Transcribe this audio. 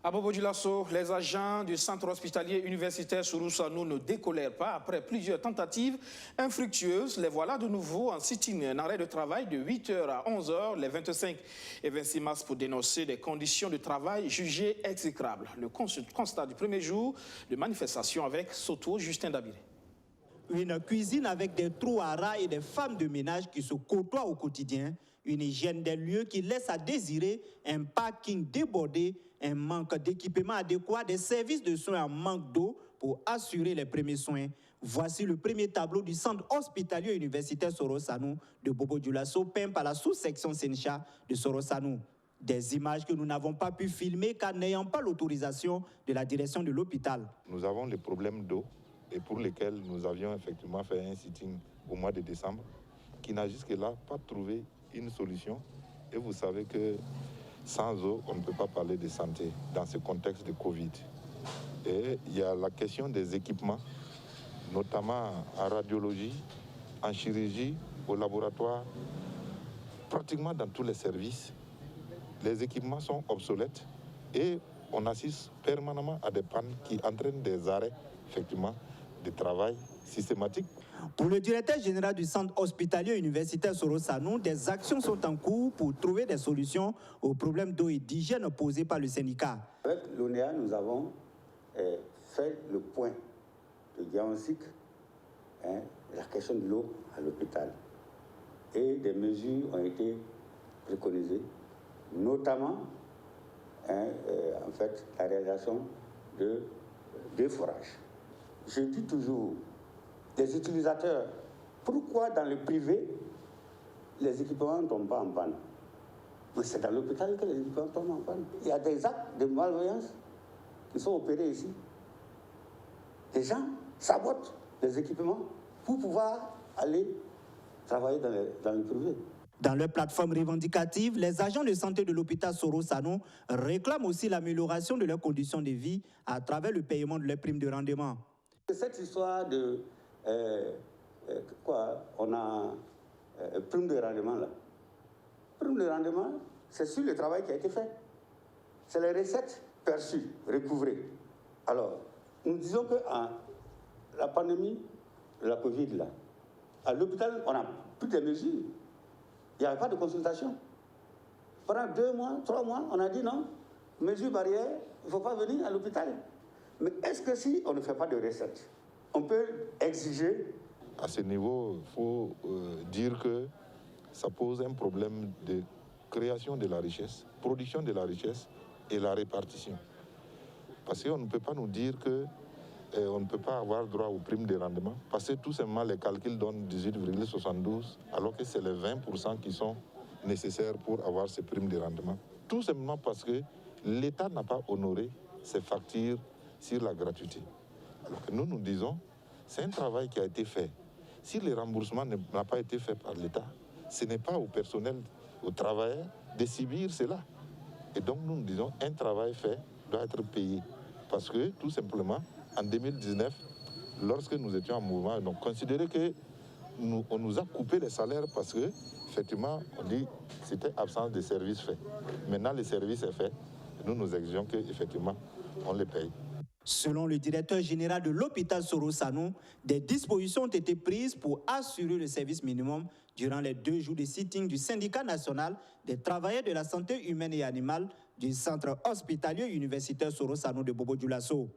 À Bobo Dioulasso, les agents du centre hospitalier universitaire Sorosanou ne décolèrent pas après plusieurs tentatives infructueuses. Les voilà de nouveau en sitting, un arrêt de travail de 8h à 11h les 25 et 26 mars pour dénoncer des conditions de travail jugées exécrables. Le constat du premier jour de manifestation avec Soto Justin Dabiré. Une cuisine avec des trous à rats et des femmes de ménage qui se côtoient au quotidien, une hygiène des lieux qui laisse à désirer, un parking débordé, un manque d'équipement adéquat, des services de soins en manque d'eau pour assurer les premiers soins. Voici le premier tableau du centre hospitalier universitaire Sorosanou de Bobo Dioulasso, peint par la sous-section Sencha de Sorosanou. Des images que nous n'avons pas pu filmer car n'ayant pas l'autorisation de la direction de l'hôpital. Nous avons les problèmes d'eau et pour lesquels nous avions effectivement fait un sitting au mois de décembre qui n'a jusque-là pas trouvé une solution. Et vous savez que sans eau, on ne peut pas parler de santé dans ce contexte de Covid. Et il y a la question des équipements, notamment en radiologie, en chirurgie, au laboratoire, pratiquement dans tous les services. Les équipements sont obsolètes et on assiste permanemment à des pannes qui entraînent des arrêts, effectivement, de travail systématique. Pour le directeur général du centre hospitalier universitaire Sorosanou, des actions sont en cours pour trouver des solutions aux problèmes d'eau et d'hygiène posés par le syndicat. Avec l'ONEA, nous avons fait le point de diagnostic, la question de l'eau à l'hôpital. Et des mesures ont été préconisées, notamment en fait, la réalisation de forages. Je dis toujours, les utilisateurs, pourquoi dans le privé, les équipements ne tombent pas en panne? Mais c'est dans l'hôpital que les équipements tombent en panne. Il y a des actes de malveillance qui sont opérés ici. Les gens sabotent les équipements pour pouvoir aller travailler dans le privé. Dans leur plateforme revendicative, les agents de santé de l'hôpital Sorosanou réclament aussi l'amélioration de leurs conditions de vie à travers le paiement de leurs primes de rendement. Cette histoire de on a prime de rendement là. Prime de rendement, c'est sur le travail qui a été fait. C'est les recettes perçues, recouvrées. Alors, nous disons que la pandémie de la Covid là, à l'hôpital, on a pris des mesures. Il n'y avait pas de consultation. Pendant 2 mois, 3 mois, on a dit non, mesure barrière, il ne faut pas venir à l'hôpital. Mais est-ce que si on ne fait pas de recettes, on peut exiger? À ce niveau, il faut dire que ça pose un problème de création de la richesse, production de la richesse et la répartition. Parce qu'on ne peut pas nous dire qu'on ne peut pas avoir droit aux primes de rendement, parce que tout simplement les calculs donnent 18,72, alors que c'est les 20% qui sont nécessaires pour avoir ces primes de rendement. Tout simplement parce que l'État n'a pas honoré ses factures sur la gratuité. Alors que nous disons, c'est un travail qui a été fait. Si le remboursement n'a pas été fait par l'État, ce n'est pas au personnel, aux travailleurs de subir cela. Et donc nous disons, un travail fait doit être payé. Parce que tout simplement, en 2019, lorsque nous étions en mouvement, on considérait qu'on nous a coupé les salaires parce que, effectivement, on dit que c'était absence de service fait. Maintenant, le service est fait. Nous exigeons qu'effectivement, on les paye. Selon le directeur général de l'hôpital Sorosanou, des dispositions ont été prises pour assurer le service minimum durant les 2 jours de sitting du syndicat national des travailleurs de la santé humaine et animale du centre hospitalier universitaire Sorosanou de Bobo Dioulasso.